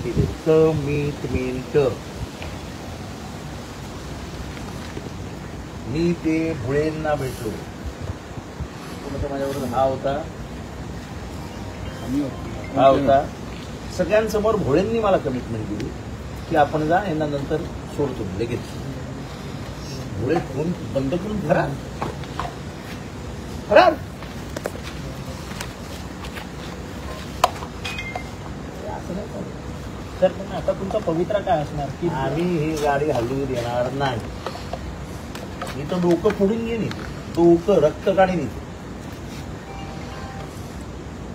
Committee दे commitment. मी ते भुळेंना भेटलो. माझ्याबरोबर हा होता सगळ्यांसमोर भोळेंनी मला कमिटमेंट दिली की आपण जा, यांना नंतर सोडतो लगेच. भोळे फोन बंद करून फरार. सर पण आता तुमचा पवित्रा काय असणार की आम्ही ही गाडी हलवू देणार नाही. मी तर डोकं फोडून घेईन, डोकं रक्त काढीन.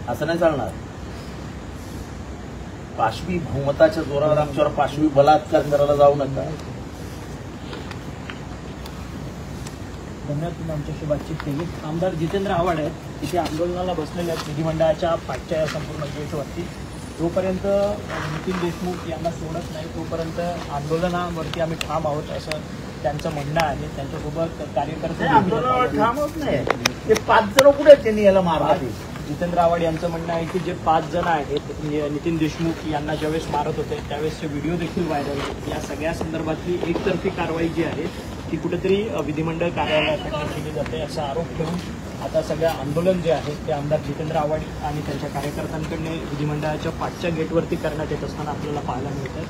असं नाही चालणार. पाशवी बहुमताच्या जोरावर आमच्यावर पाशवी बलात्कार करायला जाऊ नका. धन्यवाद, तुम्ही आमच्याशी बातचीत केली. आमदार जितेंद्र आव्हाड आहेत इथे आंदोलनाला बसलेले आहेत विधिमंडळाच्या पाठच्या संपूर्ण गेटवरती. जोपर्यंत नितीन देशमुख यांना सोडत नाही तोपर्यंत आंदोलनावरती आम्ही ठाम आहोत असं त्यांचं म्हणणं आहे. त्यांच्यासोबत कार्यकर्ते आंदोलनावर ठाम होत नाही. ते 5 जण कुठे आहेत त्यांनी याला मारला. जितेंद्र आव्हाड यांचं म्हणणं आहे की जे 5 जण आहेत नितीन देशमुख यांना ज्यावेळेस मारत होते त्यावेळेसचे व्हिडिओ देखील व्हायरल होते. या सगळ्या संदर्भातली एकतर्फी कारवाई जी आहे ती कुठेतरी विधिमंडळ कार्यालयाकडे केली जाते असा आरोप ठेवून आता सगळं आंदोलन जे आहे ते आमदार जितेंद्र आव्हाड आणि त्यांच्या कार्यकर्त्यांकडे विधिमंडळाच्या पाठच्या गेटवरती करण्यात येत असताना आपल्याला पाहायला मिळतं.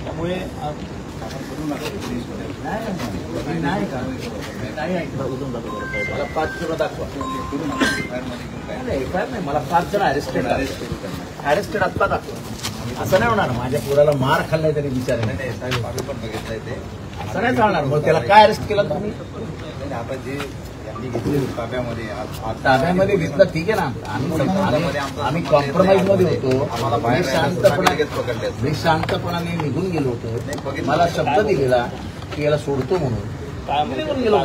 त्यामुळे मला 5 जण दाखवा. एफआयआर नाही, मला 5 जण अरेस्टेड आत्ता दाखवा. असं नाही होणार. माझ्या पोराला मार खाल्लाय तरी विचार नाही. पण बघितलंय ते असं नाही चालणार. मग त्याला काय अरेस्ट केलं तुम्ही? आता जे ताब्यामध्ये घेतलं ठीक आहे ना. आम्ही कॉम्प्रोमाइज मध्ये होतो. मी शांतपणाने निघून गेलो होतो. मला शब्द दिलेला की याला सोडतो म्हणून निघून गेलो.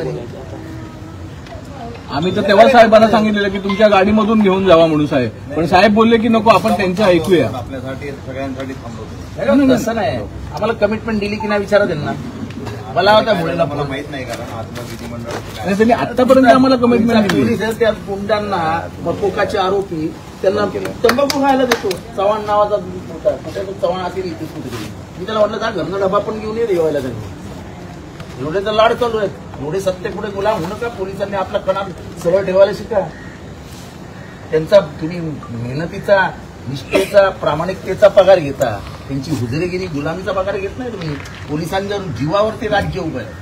आम्ही तर तेव्हा साहेबांना सांगितलेलं की तुमच्या गाडीमधून घेऊन जावा म्हणून साहेब, पण साहेब बोलले की नको आपण त्यांचं ऐकूया. आपल्यासाठी सगळ्यांसाठी थांबवतो. तसं नाही. आम्हाला कमिटमेंट दिली की नाही विचारा त्यांना. मला होता मुलीला मला माहित नाही कारण विधिमंडळ त्यांनी आतापर्यंत आम्हाला कमिटमेंट दिली. पोलीस त्या गुंडांना मकोकाचे आरोपी त्यांना तंबाखू खायला देतो. चव्हाण नावाचा होता. चव्हाण असेल इथे कुठेतरी. मी त्याला म्हटलं जा घरनं डबा पण घेऊन ये जेवायला. त्यांनी एवढे तर लाड चालू आहेत. एवढे सत्य पुढे गुलाम होणं का? पोलिसांनी आपला कणा सरळ ठेवायला शिका. त्यांचा तुम्ही मेहनतीचा निष्ठेचा प्रामाणिकतेचा पगार घेता. त्यांची हुजरेगिरी गुलामीचा पगार घेत नाही तुम्ही. पोलिसांच्या जीवावरती राज्य उभं आहे.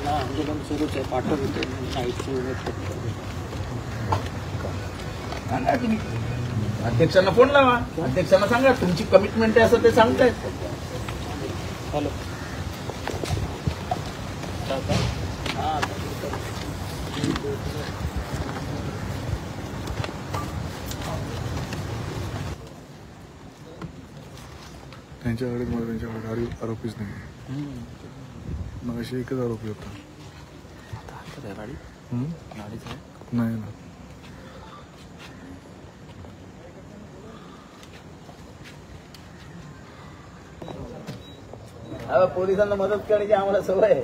आंदोलन सुरूच आहे. पाठवते सांगा तुम्ही अध्यक्षांना फोन लावा. अध्यक्षांना सांगा तुमची कमिटमेंट आहे असं ते सांगतायत. हॅलो त्यांच्याकडे मला त्यांच्याकडे आरोपीच नाही. मग अशी एकच आरोपी होता. नाही ना. पोलिसांना मदत करण्याची आम्हाला सवय आहे.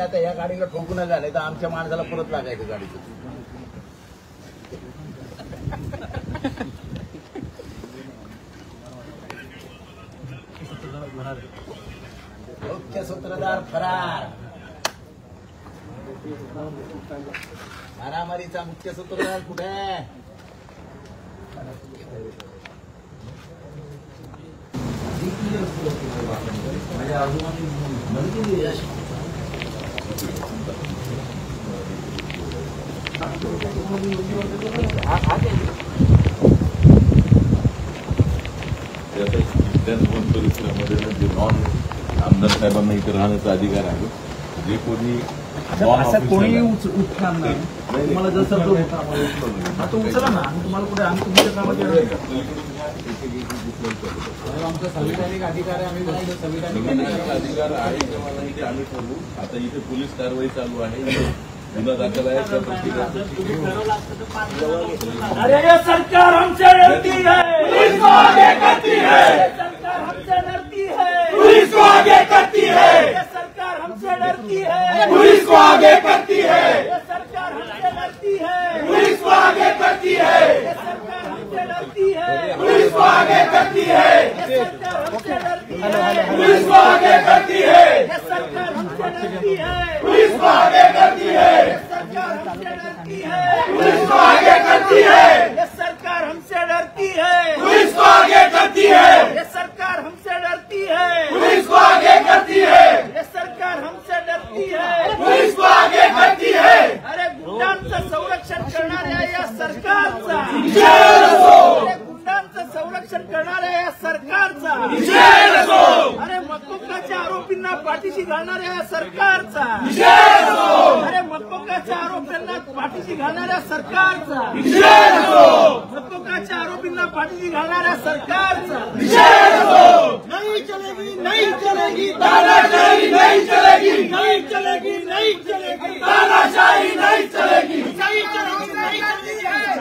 आता या गाडीला ठोकून झाले तर आमच्या माणसाला परत लागायचं गाडीचं. मुख्य सूत्रधार फरार. मारामारीचा मुख्य सूत्रधार कुठे आहे? माझ्या आजोबांनी म्हणून दिली अशी परिसरामध्ये नॉन आमदार साहेबांना इथे राहण्याचा अधिकार आहे. जे कोणी असं कोणी उठणार नाही. तुम्हाला जसं आता उचला ना. आम्ही तुम्हाला कुठे आम्ही तुमच्या कामात आमचा संविधानिक अधिकार आहे. आम्ही संविधानिक अधिकार आहे ते आम्ही ठरवू. आता इथे पोलीस कारवाई चालू आहे. गुन्हा दाखल आहे. अरे सरकार हमसे डरती है, पुलिस को आगे करती है. सरकार हमसे डरती है, पुलिस को आगे करती है. सरकार हमसे डरती है, पुलिस को आगे करती है, ये सरकार हमसे डरती है, पुलिस को आगे करती है, ये सरकार हमसे डरती है, पुलिस को आगे करती है, ये सरकार हमसे डरती है, पुलिस को आगे करती है, ये सरकार हमसे डरती है, पुलिस को आगे करती है, सरकार हमसे डरती है, पुलिस को आगे करती है, ये सरकार हमसे डरती है, पुलिस को आगे करती है, ये सरकार हमसे डरती है, पुलिस को आगे करती है, ये सरकार हमसे डरती है, पुलिस को आगे करती है। अरे गुंडांचं संरक्षण करणाऱ्या या सरकारचा, जय असो, अरे गुंडांचं संरक्षण करणाऱ्या या सरकारचा, जय असो, अरे मकोकाच्या आरोपींना पाठीशी घालणाऱ्या या सरकारचा, जय असो, अरे मकोकाच्या आरोपींना पाठीशी घालणाऱ्या सरकारचा, जय असो, मकोकाच्या आरोपींना पाठीशी घालणाऱ्या सरकारचा, जय असो, नहीं चलेगी, नहीं चलेगी, तानाशाही नहीं चलेगी, नहीं चलेगी, नहीं चलेगी, तानाशाही नहीं चलेगी, नहीं चलेगी, नहीं चलेगी,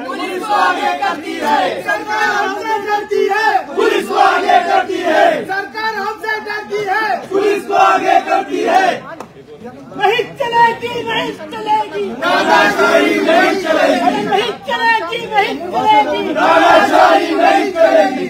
पुलिस को आगे करती है, सरकार हमसे डरती है, पुलिस को आगे करती है, सरकार हमसे डरती है, पुलिस को आगे करती है, नहीं चलेगी, नहीं चलेगी, तानाशाही नहीं चलेगी, अरे नहीं चलेगी, नहीं चलेगी, तानाशाही नहीं चलेगी।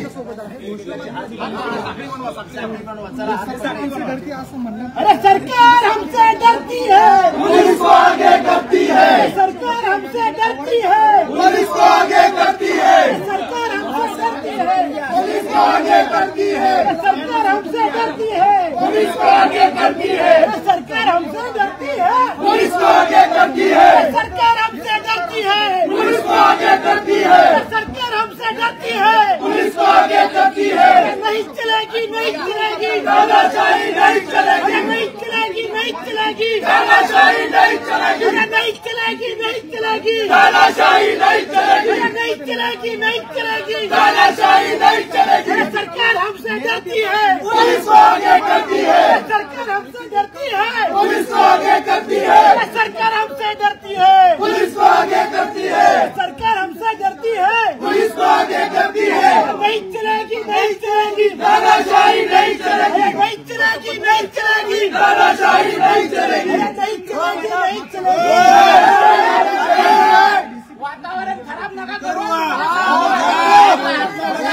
अरे सरकार हमसे डरती है, पुलिस को आगे करती है, सरकार हमसे डरती है, पुलिस को आगे करती है, सरकार हमसे डरती है, पुलिस को आगे करती है, सरकार हमसे डरती है, पुलिस को आगे करती है, सरकार हमसे डरती है, पुलिस को आगे करती है, सरकार हमसे डरती है, पुलिस को आगे करती है, सरकार हमसे डरती है, पुलिस को आगे करती है, नहीं चलेगी, नहीं चलेगी, तानाशाही नहीं चलेगी, अरे नहीं चलेगी, नहीं चलेगी, तानाशाही नहीं चलेगी, अरे नहीं चलेगी, नहीं चलेगी, तानाशाही नहीं चलेगी, अरे नहीं चलेगी, नहीं चलेगी, तानाशाही नहीं चलेगी, अरे सरकार हमसे डरती है, पुलिस को आगे करती है, सरकार हमसे डरती है, पुलिस को आगे करती है, सरकार हमसे डरती है, पुलिस को आगे करती है, सरकार हमसे डरती है, पुलिस को आगे करती है, नहीं चलेगी, नहीं चलेगी, तानाशाही नहीं चलेगी, नहीं चलेगी, नहीं चलेगी, तानाशाही नहीं चलेगी। नहीं चलेगी, नहीं चलेगी। वातावरण खराब नका करू। अरे नहीं चलेगी।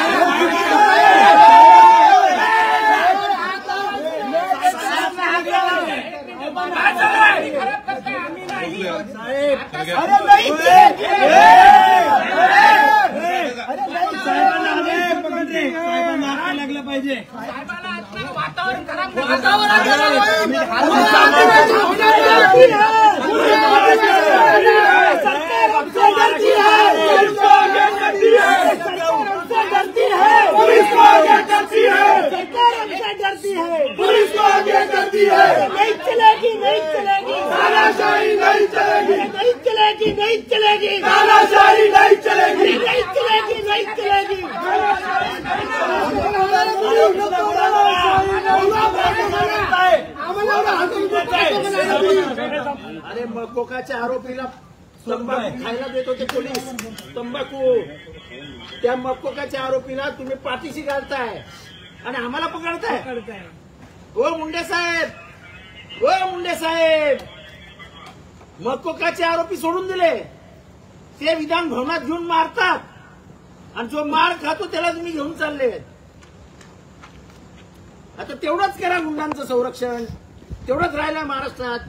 लागलं पाहिजे वातावरण खराब सरकार हमसे डरती है, पुलिस को आगे करती है, सरकार हमसे डरती है, पुलिस को आगे करती है, सरकार हमसे डरती है, पुलिस को आगे करती है, नहीं चलेगी, नहीं चलेगी, तानाशाही नहीं चलेगी, नहीं चलेगी, नहीं चलेगी, तानाशाही नहीं चलेगी, नहीं चलेगी, नहीं चलेगी। अरे मकोकाच्या आरोपीला तंबाखू खायला देत होते पोलीस, तंबाखू त्या मकोकाच्या आरोपीला तुम्ही पाठीशी घालताय आणि आम्हाला पकडताय। ओ मुंडे साहेब, ओ मुंडे साहेब, मकोकाचे आरोपी सोडून दिले, ते विधान भवनात घेऊन मारतात आणि जो मार खातो त्याला तुम्ही घेऊन चालले। आता तेवढंच करा गुंडांचं संरक्षण, तेवढंच राहिलं महाराष्ट्रात।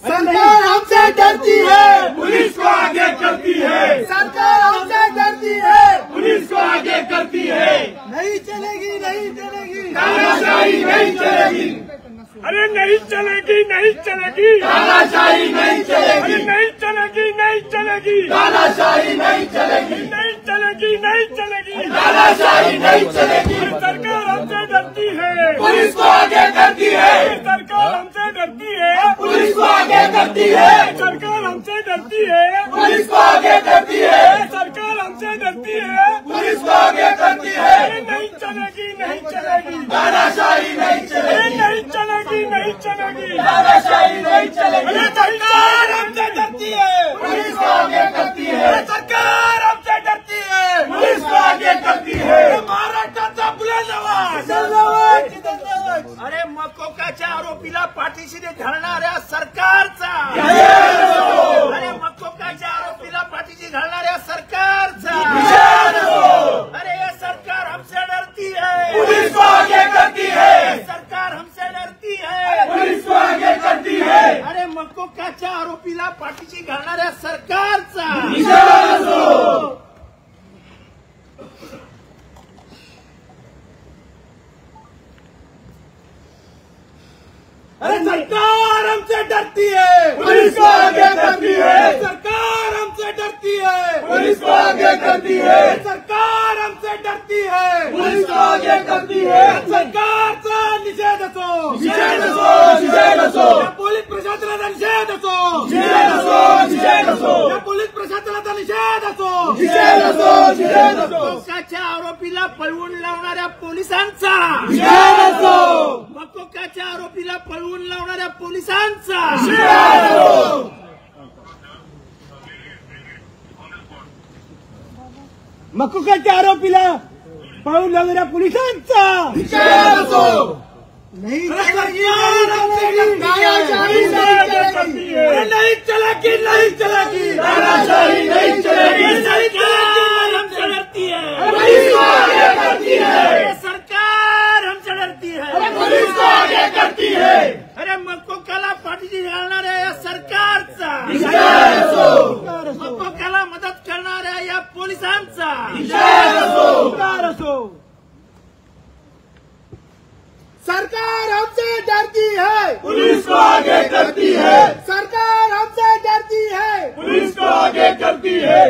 सरकार हमसे डरती है, पुलिस को आगे करती है, सरकार हमसे डरती है, पुलिस को आगे करती है, नहीं चलेगी, नहीं चलेगी, तानाशाही नहीं चलेगी, अरे नहीं चलेगी, नहीं चलेगी, तानाशाही नहीं चलेगी, नहीं चलेगी, नहीं चलेगी, तानाशाही नहीं चलेगी, नहीं चलेगी, नहीं चलेगी, तानाशाही नहीं चलेगी, सरकार हमसे डरती है, पुलिस को आगे करती है, सरकार हमसे डरती है, पुलिस को आगे करती है, सरकार हमसे डरती है, पुलिस को आगे करती है, सरकार हमसे डरती है, पुलिस को आगे करती है, नहीं चलेगी, नहीं चलेगी, तानाशाही नहीं चलेगी, नहीं चलेगी, नहीं चलेगी, तानाशाही नहीं चलेगी, सरकार हमसे डरती है, पुलिस को आगे करती है, सरकार हमसे डरती है, पुलिस को आगे करती है, महाराष्ट्राचा बुलंदाबाद। अरे मग मक्कोकाच्या आरोपीला पाठीशी घालणाऱ्या सरकारचा, अरे मक्कोकाच्या आरोपीला पाठीशी घालणाऱ्या सरकारचा, अरे ये सरकार हमसे डरती है, पुलिस को आगे करती है, सरकार हमसे डरती है, पुलिस को आगे करती है, अरे मक्कोकाच्या आरोपीला पाठीशी घालणाऱ्या सरकारचा अरे सरकार हमसे डरती है, पुलिस को आगे करती है, सरकार हमसे डरती है, पुलिस को आगे करती है, सरकार हमसे डरती है, पुलिस को आगे करती है, सरकारचा निषेध असो, निषेध असो, निषेध असो, पोलीस प्रशासनाचा निषेध असो, निषेध असो, निषेध असो, पोलीस प्रशासनाचा निषेध असो, निषेध असो, निषेध असो, मक्कोकाच्या आरोपीला पळवून लावणाऱ्या पोलिसांचा निषेध असो, मक्कोकाच्या आरोपीला पळवून लावणाऱ्या पोलिसांचा मक्कोकाच्या आरोपीला पळवून लावणाऱ्या पोलिसांचा नहीं चलेगी, नहीं चलेगी, नहीं चलेगी, तानाशाही नहीं चलेगी, सरकार हमसे डरती है, पुलिस को आगे करती है, सरकार हमसे डरती है, पुलिस को आगे करती है, अरे मक्कोकाला पाठीशी घालणाऱ्या या सरकारचा, मक्कोकाला मदत करणाऱ्या या पोलिसांचा सरकार हमसे डरती है, पुलिस को आगे करती है, सरकार हमसे डरती है, पुलिस को आगे करती है,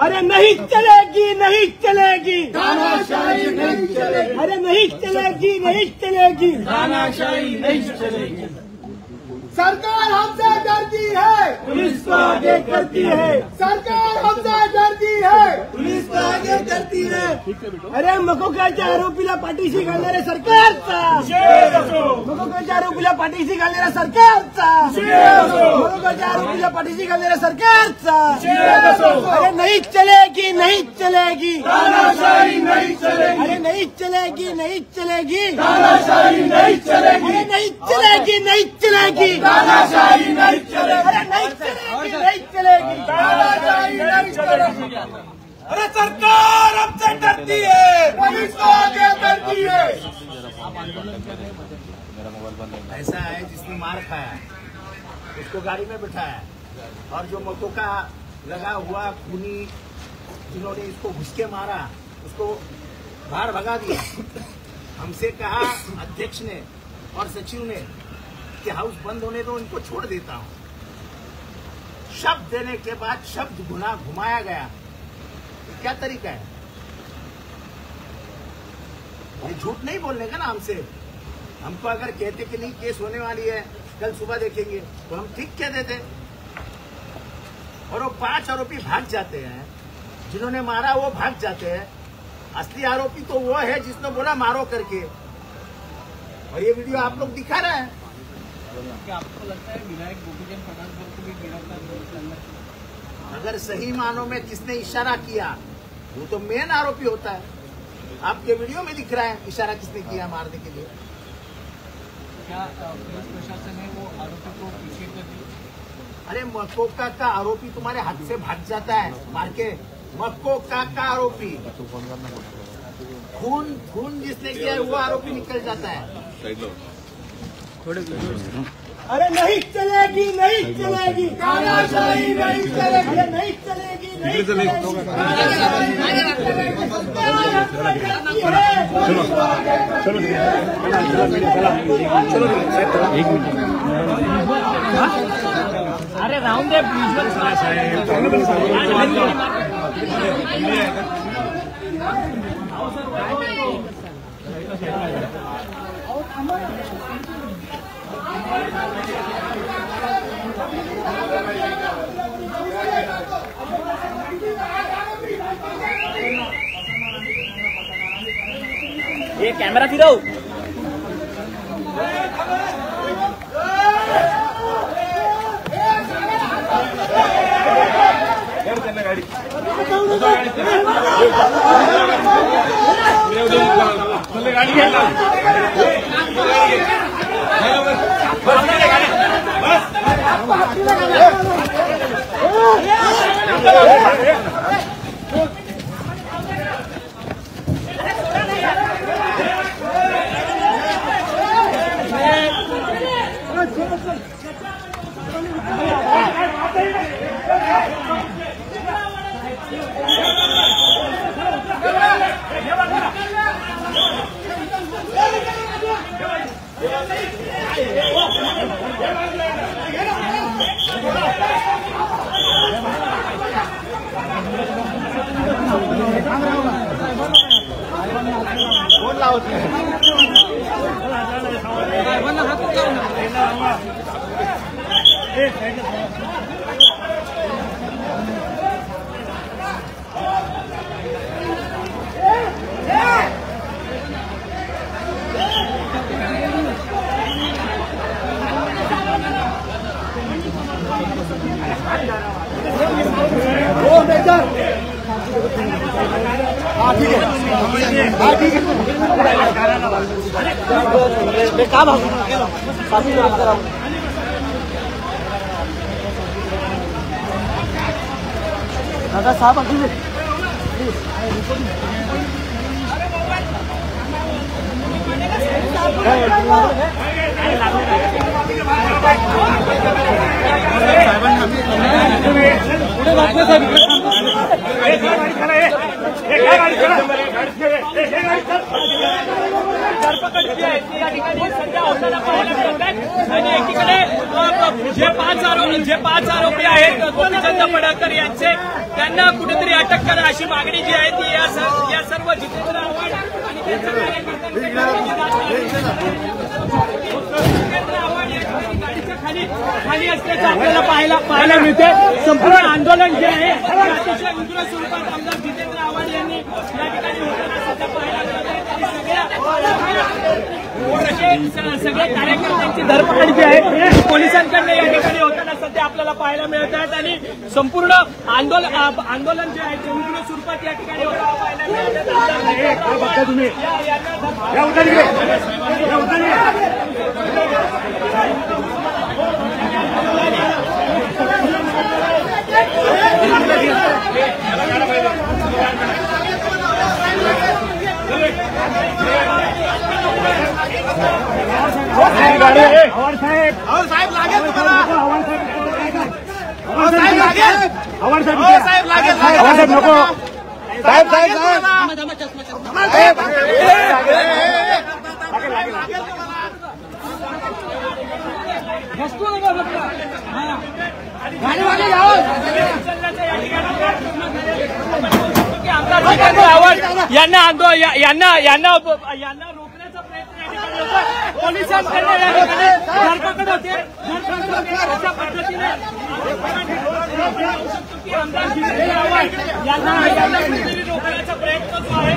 अरे नहीं चलेगी, नहीं चलेगी, तानाशाही नहीं चलेगी, अरे नहीं चलेगी, नहीं चलेगी, तानाशाही नहीं चलेगी, सरकार हमसे डरती है, पुलिस को आगे करती है, सरकार हमसे डरती है, पुलिस को आगे करती है, अरे मक्कोकाच्या आरोपीला पाठीशी घालणाऱ्या सरकारचा, मक्कोकाच्या आरोपीला पाठीशी घालणाऱ्या सरकारचा, मक्कोकाच्या आरोपीला पाठीशी घालणाऱ्या सरकारचा, अरे नहीं चलेगी, नहीं चलेगी, तानाशाही नहीं चलेगी, अरे नहीं चलेगी, नहीं चलेगी, तानाशाही नहीं चलेगी, अरे नहीं चलेगी, नहीं चलेगी, तानाशाही नहीं चलेगी, अरे नहीं चलेगी, नहीं चलेगी, तानाशाही नहीं चलेगी, अरे सरकार हमसे डरती है, पुलिस को आगे करती है, ऐसा है जिसने मार खाया उसको गाड़ी में बिठाया और जो मक्कोका लगा हुआ खूनी जिन्होंने इसको घुस के मारा उसको बाहर भगा दिया। हमसे कहा अध्यक्ष ने और सचिव ने कि हाउस बंद होने दो, इनको छोड़ देता हूं। शब्द देने के बाद शब्द घुमाया गया, ये क्या तरीका है? ये झूठ नहीं बोलने का ना हमसे। हमको अगर कहते कि नहीं केस होने वाली है, कल सुबह देखेंगे, तो हम ठीक कह देते। और वो 5 आरोपी भाग जाते हैं, जिन्होंने मारा वो भाग जाते हैं। असली आरोपी तो वो है जिसने बोला मारो करके, और ये वीडियो आप लोग दिखा रहे हैं। क्या आपको लगता है विधायक गोपीचंद पठानकोट को भी गिरफ्तार? अगर सही मानों में किसने इशारा किया वो तो मेन आरोपी होता है। आपके वीडियो में दिख रहा है इशारा किसने किया मारने के लिए। क्या पुलिस प्रशासन है वो आरोपी को पीछे कर दिया? अरे मक्कोका का आरोपी तुम्हारे हाथ से भाग जाता है मार के। मक्कोका का आरोपी खून जिसने किया है वो आरोपी निकल जाता है। अरे नहीं चलेगी, नहीं चलेगी, तानाशाही नहीं चलेगी, नहीं चलेगी, नहीं चलेगी। अरे राहून दे ये कैमरा फिराओ। गाड़ी दादा साहब अभी जे पाच आरोपी आहेत गोपीचंद पडळकर यांचे त्यांना कुठेतरी अटक करा अशी मागणी जी आहे ती या सर्व जितेंद्र आव्हाड आणि त्यांच्या गाडीच्या खाली असल्याचं आपल्याला पाहायला मिळते. संपूर्ण आंदोलन जे आहे अतिशय उग्र स्वरूपात आमदार जितेंद्र आव्हाड यांनी या ठिकाणी होताना पाहायला मिळते. सगळे कार्यकर्त्यांची धरपकड जी आहे पोलिसांकडनं या ठिकाणी होताना सध्या आपल्याला पाहायला मिळत आहेत आणि संपूर्ण आंदोलन जे आहे ते उग्र स्वरूपात या ठिकाणी होताना पाहायला मिळत यांना रोखण्याचा प्रयत्न पोलिसांकडे धरपकड होते. अशा पद्धतीने आमदार जितेंद्र आव्हाड यांना रोखण्याचा प्रयत्न जो आहे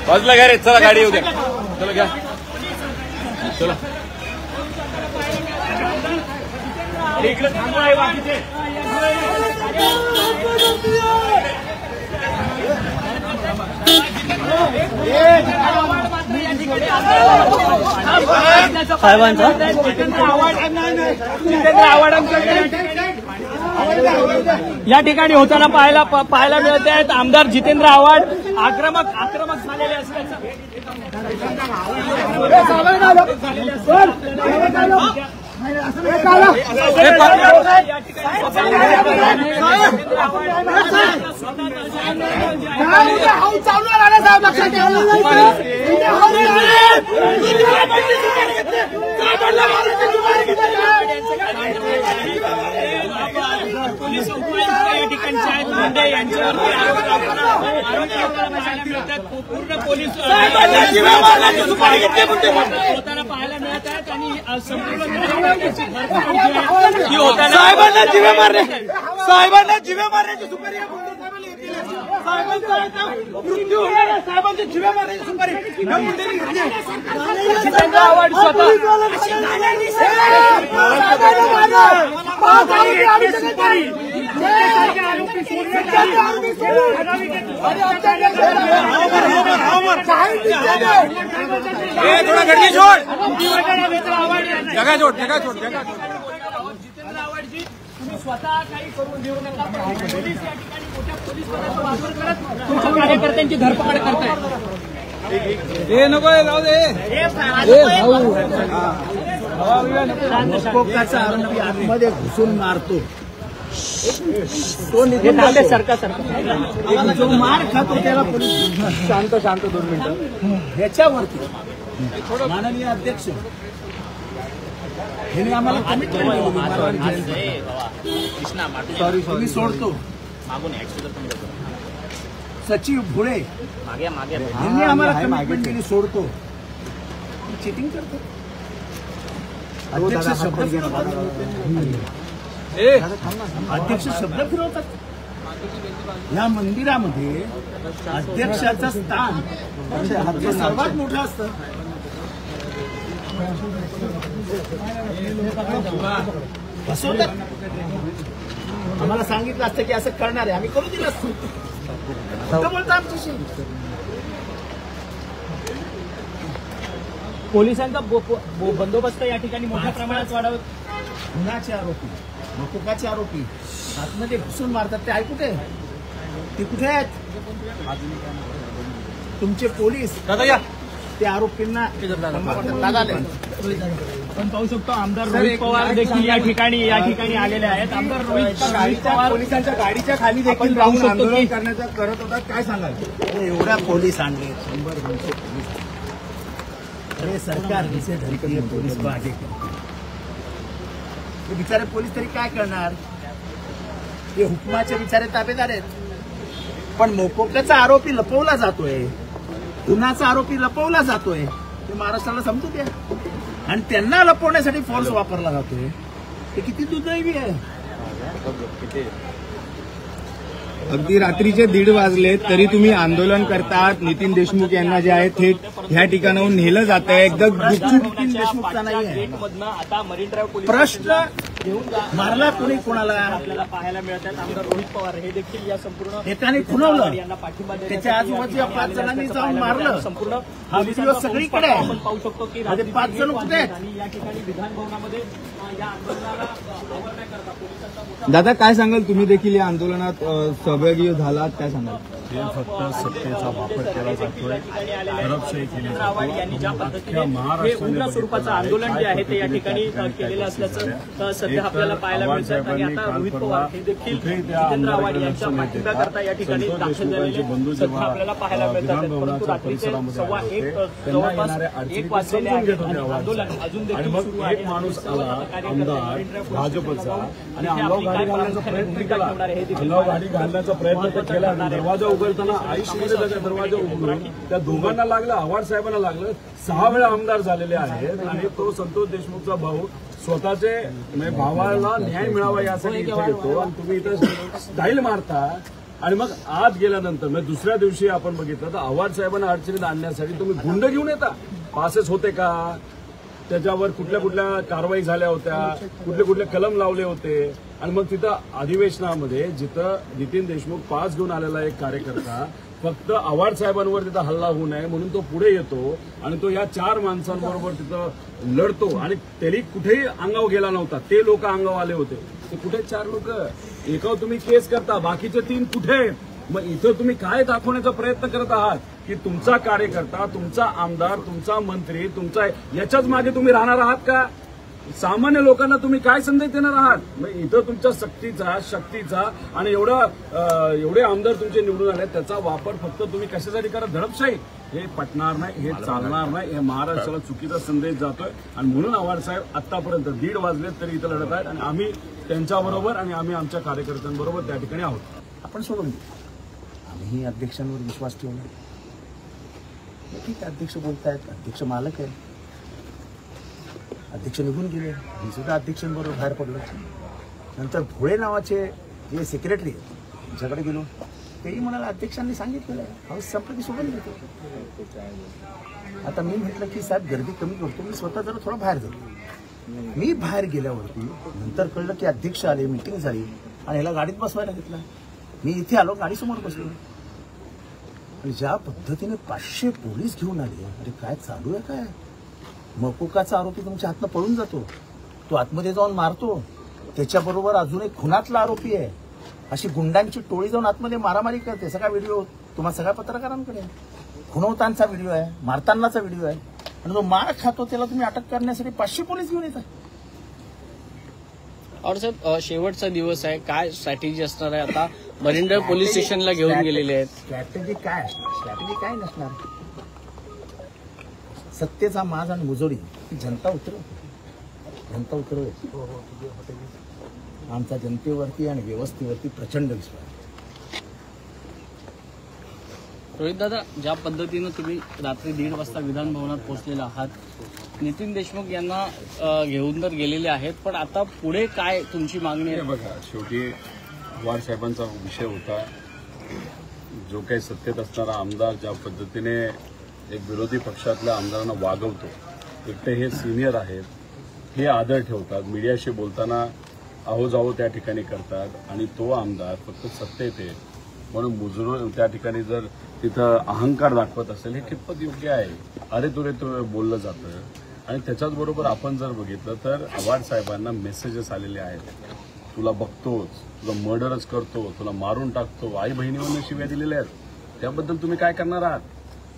बाजूला घ्या रे, चला गाडी येऊ द्या, चला घ्या, चला इकडे थांबा आहे बाकीचे. साहेबांचा जितेंद्र आव्हाडांकडे या ठिकाणी होताना पाहायला मिळत आहेत. आमदार जितेंद्र आव्हाड आक्रमक झालेले असल्याचं पोलीस उपायुक्त या ठिकाणचे आहेत मुंडे यांच्यावरती पूर्ण पोलीस होताना पाहायला मिळत आहेत आणि संपूर्ण साहेबांना जीवे मारण्याची सुपारी मृत्यू होणार आहे. साहेबांची जीवे मारायची सुपारी ह्या मुंडेंनी घेतली. त्यांचा आवाज स्वतः थोडा गड्डी छोड जगा छोड जितेंद्र आव्हाडजी, तुम्ही स्वतः काही करून देऊ नका, पण पोलीस या ठिकाणी मोठ्या पोलीस पदाचा वापर करत तुमच्या कार्यकर्त्यांची धरपकड करतायत. मकोकाचा आरोपी आतमध्ये घुसून मारतो तो सरकार जो मार खातो त्याला पोलीस शांत 2 मिनिटं ह्याच्यावरती माननीय अध्यक्ष यांनी आम्हाला कमिटमेंट मी सोडतो. सचिव भुळे यांनी आम्हाला कमिटमेंट दिली, सोडतो. चिटिंग करतो. अध्यक्ष शब्द फिरवतात. अध्यक्ष शब्द फिरवतात. या मंदिरामध्ये अध्यक्षाचं स्थान हे सर्वात मोठं असतं. फसवतात. आम्हाला सांगितलं असतं की असं करणार आहे, आम्ही करू दिलं असतं. बोलता आमच्याशी पोलिसांचा बंदोबस्त या ठिकाणी मोठ्या प्रमाणात वाढवत. गुन्ह्याचे आरोपी, मकोकाचे आरोपी आतमध्ये घुसून मारतात. ते कुठे? ते कुठे आहेत? तुमचे पोलीस ते आरोपींना आपण पाहू शकतो. आमदार रोहित पवार देखील या ठिकाणी आलेले आहेत. आमदार रोहित पवार पोलिसांच्या गाडीच्या खाली देखील राहून आंदोलन करण्याचा करत होता. काय सांगाल? एवढ्या पोलीस आणले, 100-200 पोलीस. अरे सरकार दिसे धरती पोलीस को आगे हे बिचारे पोलीस तरी काय करणार? ते हुकमाचे बिचारे ताबेदार आहेत. पण मकोकाचा आरोपी लपवला जातोय, गुन्ह्याचा आरोपी लपवला जातोय, ते महाराष्ट्राला समजू द्या. आणि त्यांना लपवण्यासाठी फोर्स वापरला जातोय. ते किती दुर्दैवी आहे. अगदी रात्रीचे 1:30 वाजले तरी तुम्ही आंदोलन करतात. नितीन देशमुख यांना जे आहे थेट ह्या ठिकाणाहून नेलं जात आहे. एकदम नितीन देशमुखचा नाही आहे आता मरीन ड्राईव्ह पोलीस प्रश्न. मारला कोणी कोणाला आपल्याला पाहायला मिळत आहेत. आमदार रोहित पवार हे देखील या संपूर्ण एकाने खुणवलं, यांना पाठिंबा त्याच्या आजूबाजूच्या 5 जणांनी जाऊन मारलं. संपूर्ण हा व्हिडिओ सगळीकडे आहे. आपण पाहू शकतो की 5 जण कुठे आहेत? आणि या ठिकाणी विधान भवनामध्ये या आंदोलनाला आवडण्याकरता पोलिसांचा दादा काय सांगाल? तुम्ही देखील या आंदोलनात सहभागी झालात, काय सांगाल? फक्त सत्तेचा वापर केला जातोय, दडपशाही केली आव्हाड यांनी ज्या पद्धतीने हे उग्र स्वरूपाचं आंदोलन जे आहे ते या ठिकाणी केलेलं असल्याचं सध्या आपल्याला पाहायला मिळतं. आणि आता रोहित पवार हे देखील जितेंद्र आव्हाड यांच्या पाठिंब्याकरता या ठिकाणी दाखल झालेले सध्या आपल्याला पाहायला मिळतात. परंतु रात्रीचे 1:15 जवळपास 1 वाजलेले आहेत आणि आंदोलन अजून देखील सुरू आहे. एक माणूस आला, आमदार भाजपचा, आणि अंगावर गाडी घालण्याचा प्रयत्न केला. अंगावर गाडी घालण्याचा प्रयत्न केला. दरवाजा उघडताना आयुष्यामध्ये त्याचा दरवाजा उघडून त्या दोघांना लागलं, आव्हाड साहेबांना लागलं. 6 वेळा आमदार झालेले आहेत. आणि तो संतोष देशमुखचा भाऊ स्वतःचे म्हणजे भावाला न्याय मिळावा यासाठी इथे येतो. आणि तुम्ही इथं स्टाईल मारता. आणि मग आत गेल्यानंतर म्हणजे दुसऱ्या दिवशी आपण बघितलं तर आव्हाड साहेबांना अडचणीत आणण्यासाठी तुम्ही गुंड घेऊन येता. पासेस होते का? त्याच्यावर कुठल्या कुठल्या कारवाई झाल्या होत्या, कुठले कुठले कलम लावले होते. आणि मग तिथं अधिवेशनामध्ये जिथं नितीन देशमुख पास घेऊन आलेला एक कार्यकर्ता फक्त आव्हाड साहेबांवर तिथं हल्ला होऊ नये म्हणून तो पुढे येतो आणि तो या 4 माणसांबरोबर तिथं लढतो. आणि तरी कुठेही अंगावर गेला नव्हता. ते लोक अंगावर आले होते. ते कुठे 4 लोक एकावर तुम्ही केस करता, बाकीचे 3 कुठे? मग इथं तुम्ही काय दाखवण्याचा प्रयत्न करत आहात की तुमचा कार्यकर्ता, तुमचा आमदार, तुमचा मंत्री, तुमचा याच्याच मागे तुम्ही राहणार आहात का? सामान्य लोकांना तुम्ही काय संदेश देणार आहात? मग इथं तुमच्या सक्तीचा, शक्तीचा आणि एवढे आमदार तुमचे निवडून आले त्याचा वापर फक्त तुम्ही कशासाठी करा? दडपशाही. हे पटणार नाही, हे चालणार नाही. हे महाराष्ट्राला चुकीचा संदेश जातोय. आणि म्हणून आव्हाड साहेब आतापर्यंत 1:30 वाजलेत तरी इथं लढत आहेत. आणि आम्ही त्यांच्याबरोबर आणि आम्ही आमच्या कार्यकर्त्यांबरोबर त्या ठिकाणी आहोत. आपण सोडून देऊ. आम्ही अध्यक्षांवर विश्वास ठेवला. ठीक आहे, अध्यक्ष बोलतायत, अध्यक्ष मालक आहे. अध्यक्ष निघून गेले, मी सुद्धा अध्यक्षांबरोबर बाहेर पडलो. नंतर भोळे नावाचे जे सेक्रेटरी आहेत त्यांच्याकडे गेलो. तेही म्हणाला अध्यक्षांनी सांगितलेलं आहे, हाऊस संपलं की सोडून देतो. आता मी म्हटलं की साहेब गर्दी कमी करतो, मी स्वतः जरा थोडं बाहेर जातो. मी बाहेर गेल्यावरती नंतर कळलं की अध्यक्ष आले, मीटिंग झाली आणि ह्याला गाडीत बसवायला घेतला. मी इथे आलो, गाडीसमोर बसलो आणि ज्या पद्धतीने 500 पोलीस घेऊन आले, अरे काय चालू आहे काय? मकोकाचा आरोपी तुमच्या हातनं पळून जातो, तो आतमध्ये जाऊन मारतो, त्याच्याबरोबर अजून एक खुनातला आरोपी आहे, अशी गुंडांची टोळी जाऊन आतमध्ये मारामारी करते. सगळा व्हिडिओ तुम्हाला सगळ्या पत्रकारांकडे, खुणवतांचा व्हिडिओ आहे, मारतानाचा व्हिडिओ आहे, आणि जो मार खातो त्याला तुम्ही अटक करण्यासाठी 500 पोलीस घेऊन येतात. और साहेब शेवटचा दिवस आहे, काय स्ट्रॅटेजी असणार आहे? आता मरिंडर पोलीस स्टेशनला घेऊन गेलेले आहेत. स्ट्रॅटेजी काय असणार? स्ट्रॅटेजी काय नसणार. सत्तेचा माज आणि मुजोरी जनता उतरव. आमचा जनतेवरती आणि व्यवस्थेवरती प्रचंड विश्वास. रोहित दादा, ज्या पद्धतीनं तुम्ही रात्री 1:30 वाजता विधान भवनात पोहोचलेला आहात, नितीन देशमुख यांना घेऊन तर गेलेले आहेत, पण आता पुढे काय तुमची मागणी आहे? बघा, शेवटी पवार साहेबांचा विषय होता, जो काही सत्तेत असणारा आमदार ज्या पद्धतीने एक विरोधी पक्षातल्या आमदारांना वागवतो, एक तर हे सिनियर आहेत, हे आदर ठेवतात, मीडियाशी बोलताना आहो जाओ त्या ठिकाणी करतात, आणि तो आमदार फक्त सत्तेत आहे म्हणून मुजरून त्या ठिकाणी जर तिथं अहंकार दाखवत असेल, हे कितपत योग्य आहे? अरे तुरे बोललं जातं. आणि त्याच्याच बरोबर आपण जर बघितलं तर आव्हाड साहेबांना मेसेजेस आलेले आहेत, तुला बघतोच, तुला मर्डरच करतो, तुला मारून टाकतो, आई बहिणीवरनं शिव्या दिलेल्या आहेत, त्याबद्दल तुम्ही काय करणार आहात?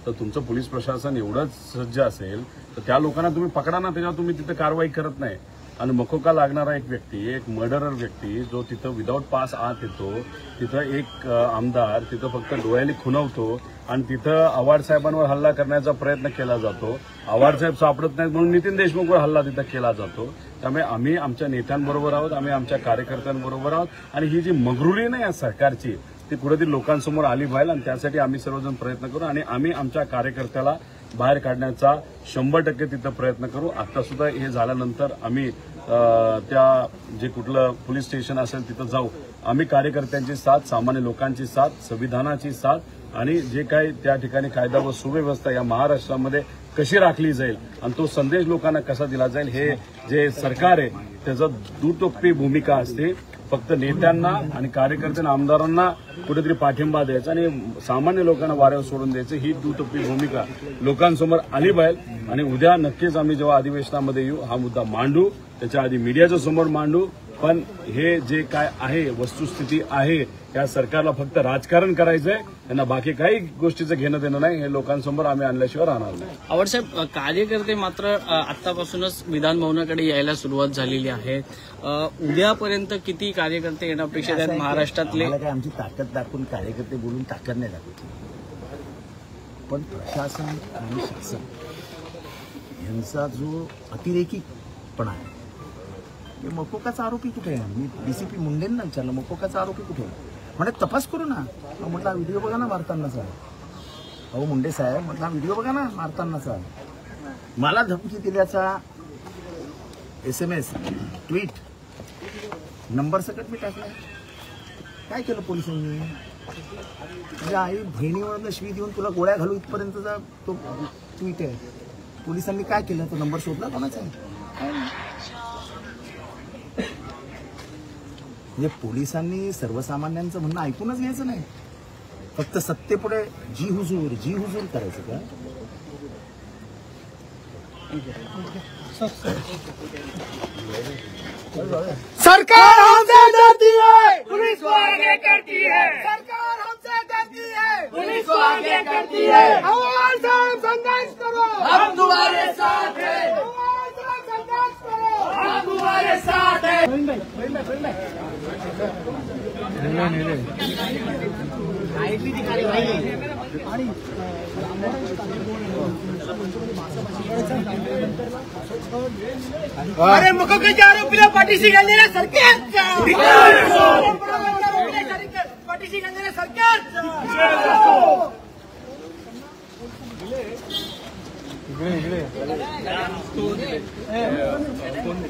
तर तुमचं पोलीस प्रशासन एवढंच सज्ज असेल तर त्या लोकांना तुम्ही पकडा ना, त्याच्यावर तुम्ही तिथे कारवाई करत नाही. आणि मकोका लागणारा एक व्यक्ती, एक मर्डरर व्यक्ती जो तिथं विदाऊट पास आत येतो, तिथं एक आमदार तिथं फक्त डोळ्याने खुणवतो आणि तिथं आव्हाड साहेबांवर हल्ला करण्याचा प्रयत्न केला जातो. आव्हाड साहेब सापडत नाहीत म्हणून नितीन देशमुखवर हल्ला तिथं केला जातो. त्यामुळे आम्ही आमच्या नेत्यांबरोबर आहोत, आम्ही आमच्या कार्यकर्त्यांबरोबर आहोत, आणि ही जी मगरुरी नाही या सरकारची ती कुठेतरी लोकांसमोर आली पाहिजे, आणि त्यासाठी आम्ही सर्वजण प्रयत्न करू, आणि आम्ही आमच्या कार्यकर्त्याला बाहेर काढण्याचा 100% तिथं प्रयत्न करू. आता सुद्धा हे झाल्यानंतर आम्ही त्या जे कुठलं पोलीस स्टेशन असेल तिथं जाऊ. आम्ही कार्यकर्त्यांची साथ, सामान्य लोकांची साथ, संविधानाची साथ, आणि जे काही त्या ठिकाणी कायदा व सुव्यवस्था या महाराष्ट्रामध्ये कशी राखली जाईल आणि तो संदेश लोकांना कसा दिला जाईल, हे जे सरकार आहे त्याचं दुटप्पी भूमिका असते. फक्त नेत्यांना आणि कार्यकर्त्यांना, आमदारांना कुठेतरी पाठिंबा द्यायचा आणि सामान्य लोकांना वाऱ्यावर सोडून द्यायचं, ही दुटप्पी भूमिका लोकांसमोर आली पाहिजे. आणि उद्या नक्कीच आम्ही जेव्हा अधिवेशनामध्ये येऊ हा मुद्दा मांडू, त्याच्या आधी मीडियाच्या समोर मांडू. पण हे जे काय आहे वस्तुस्थिती आहे, या सरकारला फक्त राजकारण करायचंय, त्यांना बाकी काही गोष्टीचं घेणं देणं नाही. हे लोकांसमोर आम्ही आणल्याशिवाय राहणार नाही. आव्हाड साहेब, कार्यकर्ते मात्र आतापासूनच विधान भवनाकडे यायला सुरुवात झालेली आहे. उद्यापर्यंत किती कार्यकर्ते येणं अपेक्षित आहेत महाराष्ट्रातले? काय आमची ताकद दाखवून कार्यकर्ते बोलून ताकद नाही दाखवली, पण प्रशासन आणि शासन यांचा जो अतिरेकीपणा आहे. मकोकाचा आरोपी कुठे आहे? मी डीसीपी मुंडेंना विचारलं, मकोकाचा आरोपी कुठे आहे? म्हणजे तपास करू ना. म्हटलं व्हिडिओ बघा ना मारतानाचा. अहो मुंडे साहेब, म्हटलं व्हिडिओ बघा ना मारतानाचा. मला धमकी दिल्याचा SMS, ट्विट, नंबर सकट मी टाकला. काय केलं पोलिसांनी? म्हणजे आई बहिणीवरनं शिवी देऊन तुला गोळ्या घालू इथपर्यंतचा तो ट्विट आहे. पोलिसांनी काय केलं? तो नंबर शोधला कोणाचा आहे? म्हणजे पोलिसांनी सर्वसामान्यांचं म्हणणं ऐकूनच घ्यायचं नाही, फक्त सत्तेपुढे जी हुजूर करायचं का? सरकार हमसे डरती है, पुलिस को आगे करती है. सरकार हमसे डरती है, पुलिस को आगे करती है. आवाज साहब संघर्ष करो, हम तुम्हारे साथ हैं. आवाज साहब संघर्ष करो, हम तुम्हारे साथ हैं. अरे मकोकाच्या आरोपीला पाठीशी घाललेल्या सरकारचा, पाठीशी घाललेल्या सरकारचा.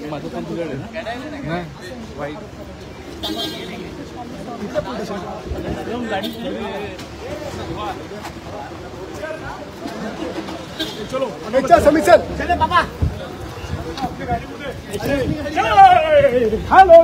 माझं पण तुझ्याकडे समीक्षण हॅलो